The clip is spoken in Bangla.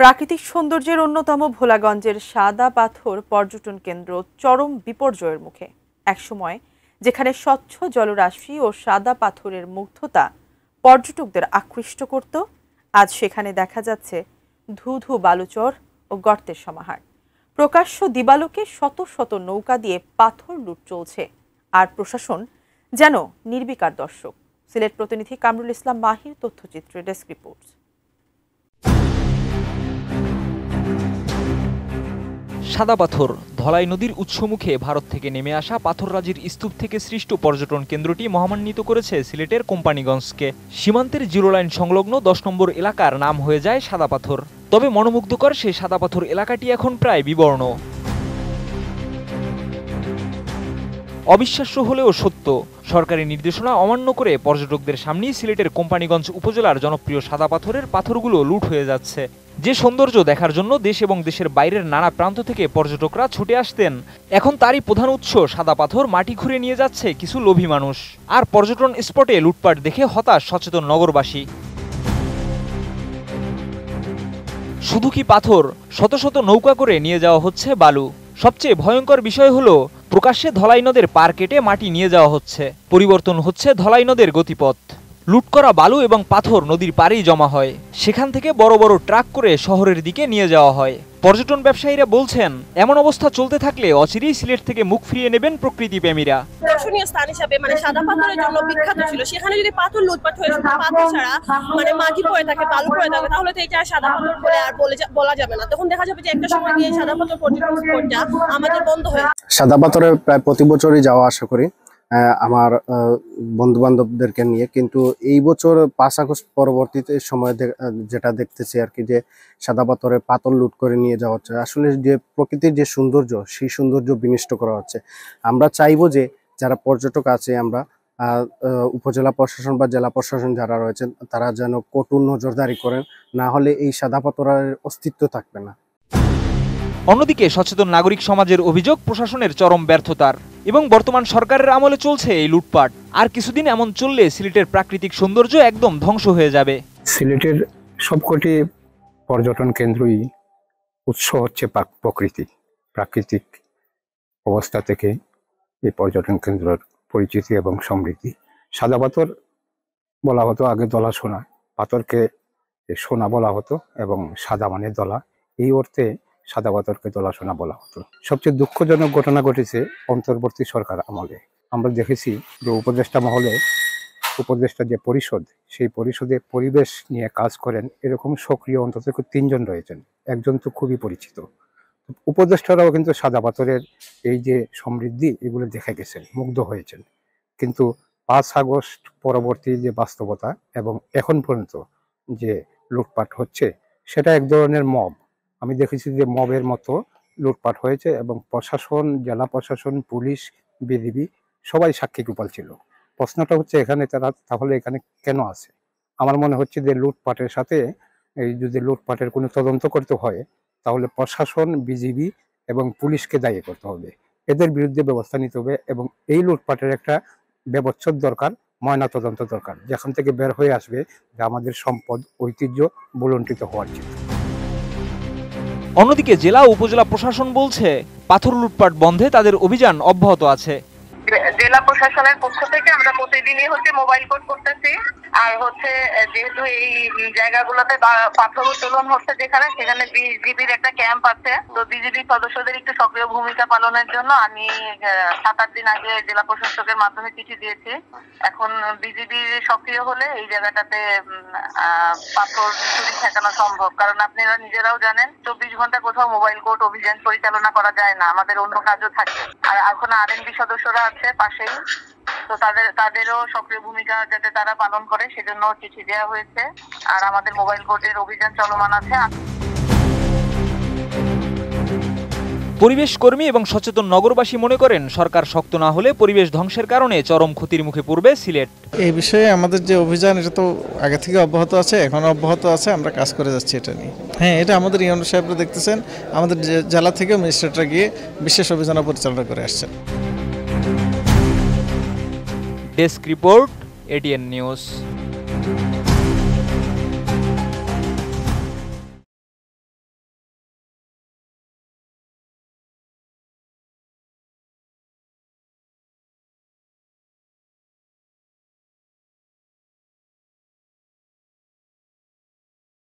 প্রাকৃতিক সৌন্দর্যের অন্যতম ভোলাগঞ্জের সাদা পাথর পর্যটন কেন্দ্র চরম বিপর্যয়ের মুখে। একসময় যেখানে স্বচ্ছ জলরাশি ও সাদা পাথরের মুগ্ধতা পর্যটকদের আকৃষ্ট করত, আজ সেখানে দেখা যাচ্ছে ধু ধু বালুচর ও গর্তের সমাহার। প্রকাশ্য দিবালোকে শত শত নৌকা দিয়ে পাথর লুট চলছে, আর প্রশাসন যেন নির্বিকার দর্শক। সিলেট প্রতিনিধি কামরুল ইসলাম মাহির তথ্যচিত্রে ডেস্ক রিপোর্ট। সাদা পাথর ধলাই নদীর উৎসমুখে ভারত থেকে নেমে আসা পাথররাজির স্তূপ থেকে সৃষ্ট পর্যটন কেন্দ্রটি মহামান্বিত করেছে সিলেটের কোম্পানিগঞ্জকে। সীমান্তের জিরো লাইন সংলগ্ন 10 নম্বর এলাকার নাম হয়ে যায় সাদা পাথর। তবে মনোমুগ্ধকর সেই সাদা পাথর এলাকাটি এখন প্রায় বিবর্ণ। অবিশ্বাস্য হলেও সত্য, সরকারি নির্দেশনা অমান্য করে পর্যটকদের সামনেই সিলেটের কোম্পানিগঞ্জ উপজেলার জনপ্রিয় সাদা পাথরের পাথরগুলো লুট হয়ে যাচ্ছে। যে সৌন্দর্য দেখার জন্য দেশ এবং দেশের বাইরের নানা প্রান্ত থেকে পর্যটকরা ছুটে আসতেন, এখন তারই প্রধান উৎস সাদা পাথর মাটি খুঁড়ে নিয়ে যাচ্ছে কিছু লোভী মানুষ। আর পর্যটন স্পটে লুটপাট দেখে হতাশ সচেতন নগরবাসী। শুধু কি পাথর, শত শত নৌকা করে নিয়ে যাওয়া হচ্ছে বালু। সবচেয়ে ভয়ঙ্কর বিষয় হলো প্রকাশ্যে ধলাই নদের পার কেটে মাটি নিয়ে যাওয়া হচ্ছে। পরিবর্তন হচ্ছে ধলাই নদের গতিপথ। লুট করা বালু এবং পাথর নদীর পাড়েই জমা হয়, সেখান থেকে বড় বড় ট্রাক করে শহরের দিকে নিয়ে যাওয়া হয়। পর্যটন ব্যবসায়ীরা বলছেন, এমন অবস্থা চলতে থাকলে অচিরেই সিলেট থেকে মুখ ফিরিয়ে নেবেন প্রকৃতি প্রেমীরা। দর্শনীয় স্থান হিসাবে সাদা পাথরের জন্য বিখ্যাত ছিল, সেখানে যদি পাথর লুটপাট হয়ে শুধু পাথর ছাড়া মাটি পড়ে থাকে, বালু পড়ে থাকে, তাহলে তো এটা সাদা পাথর বলে আর বলা যাবে না। তখন দেখা যাবে যে একটা সময় গিয়ে সাদা পাথর পর্যটন স্পটটা আমাদের বন্ধ হয়ে যাবে। সাদা পাথরে প্রায় প্রতি বছরই যাওয়া আসা করি আমার বন্ধু বান্ধবদেরকে নিয়ে, কিন্তু এই বছর 5 আগস্ট পরবর্তীতে সময় যেটা দেখতেছি আর কি, যে সাদা পাথরে পাথর লুট করে নিয়ে যাওয়া হচ্ছে। আসলে যে প্রকৃতির যে সৌন্দর্য, সেই সৌন্দর্য বিনষ্ট করা হচ্ছে। আমরা চাইবো যে যারা পর্যটক আছে, আমরা উপজেলা প্রশাসন বা জেলা প্রশাসন যারা রয়েছেন, তারা যেন কঠোর নজরদারি করেন, না হলে এই সাদা পাথরের অস্তিত্ব থাকবে না। অন্যদিকে সচেতন নাগরিক সমাজের অভিযোগ প্রশাসনের চরম ব্যর্থতার, এবং বর্তমান সরকারের আমলে চলছে এই লুটপাট। আর কিছুদিন এমন চললে সিলেটের প্রাকৃতিক সৌন্দর্য একদম ধ্বংস হয়ে যাবে। সিলেটের সবকটি পর্যটন কেন্দ্রই উৎস হচ্ছে প্রাকৃতিক অবস্থা থেকে এই পর্যটন কেন্দ্রের পরিচিতি এবং সমৃদ্ধি। সাদা পাথর বলা হতো আগে দলা সোনা, পাথরকে সোনা বলা হতো এবং সাদা মানে দলা, এই অর্থে সাদা পাথরকে দলা সোনা বলা হতো। সবচেয়ে দুঃখজনক ঘটনা ঘটেছে অন্তর্বর্তী সরকার আমলে। আমরা দেখেছি যে উপদেষ্টা যে পরিষদ, সেই পরিষদে পরিবেশ নিয়ে কাজ করেন এরকম সক্রিয় অন্তত 3 জন রয়েছেন, একজন তো খুবই পরিচিত। উপদেষ্টারাও কিন্তু সাদা পাথরের এই যে সমৃদ্ধি, এগুলো দেখে গেছেন, মুগ্ধ হয়েছেন। কিন্তু 5 আগস্ট পরবর্তী যে বাস্তবতা এবং এখন পর্যন্ত যে লুটপাট হচ্ছে, সেটা এক ধরনের মব। আমি দেখেছি যে মবের মতো লুটপাট হয়েছে এবং প্রশাসন, জেলা প্রশাসন, পুলিশ, বিজিবি সবাই সাক্ষী গোপাল ছিল। প্রশ্নটা হচ্ছে এখানে তাহলে এখানে কেন আছে? আমার মনে হচ্ছে যে লুটপাটের সাথে যদি লুটপাটের কোনো তদন্ত করতে হয়, তাহলে প্রশাসন, বিজিবি এবং পুলিশকে দায়ী করতে হবে, এদের বিরুদ্ধে ব্যবস্থা নিতে হবে এবং এই লুটপাটের একটা ব্যবচ্ছেদ দরকার, ময়না তদন্ত দরকার, যেখান থেকে বের হয়ে আসবে যে আমাদের সম্পদ, ঐতিহ্য বুলন্টিত হওয়ার চিন্তা। অন্যদিকে জেলা ও উপজেলা প্রশাসন বলছে, পাথর লুটপাট বন্ধে তাদের অভিযান অব্যাহত আছে। জেলা প্রশাসনের পক্ষ থেকে আমরা প্রতিদিনই মোবাইল কোর্ট করতেছি। আর যেহেতু এই জায়গাগুলোতে পাথর উত্তোলন হচ্ছে, সেখানে বিজিবির একটা ক্যাম্প আছে, তো বিজিবি সদস্যদের একটু সক্রিয় ভূমিকা পালনের জন্য আমি 7-8 দিন আগে জেলা প্রশাসকের মাধ্যমে চিঠি দিয়েছি। এখন বিজিবি সক্রিয় হলে এই জায়গাটাতে পাথর চুরি ঠেকানো সম্ভব, কারণ আপনারা নিজেরাও জানেন 24 ঘন্টা কোথাও মোবাইল কোর্ট অভিযান পরিচালনা করা যায় না, আমাদের অন্য কাজও থাকে। আর এখন আরএনবি সদস্যরা আছে পাশেই, তো তাদেরও সক্রিয় ভূমিকা যাতে তারা পালন করে সেজন্য চিঠি দেওয়া হয়েছে। আর আমাদের মোবাইল কোর্টের অভিযান চলমান আছে। পরিবেশ কর্মী এবং সচেতন নগরবাসী মনে করেন, সরকার শক্ত না হলে পরিবেশ ধ্বংসের কারণে চরম ক্ষতির মুখে পড়বে সিলেট। এই বিষয়ে আমাদের যে অভিযান, এটা তো আগে থেকে অব্যাহত আছে, এখনো অব্যাহত আছে, আমরা কাজ করে যাচ্ছি এটা নিয়ে। হ্যাঁ, এটা আমাদের ইউনো সাহেবরা দেখতেছেন, আমাদের জেলা থেকে ম্যাজিস্ট্রেটরা গিয়ে বিশেষ অভিযান পরিচালনা করে আসছেন। Desk report, ATN news.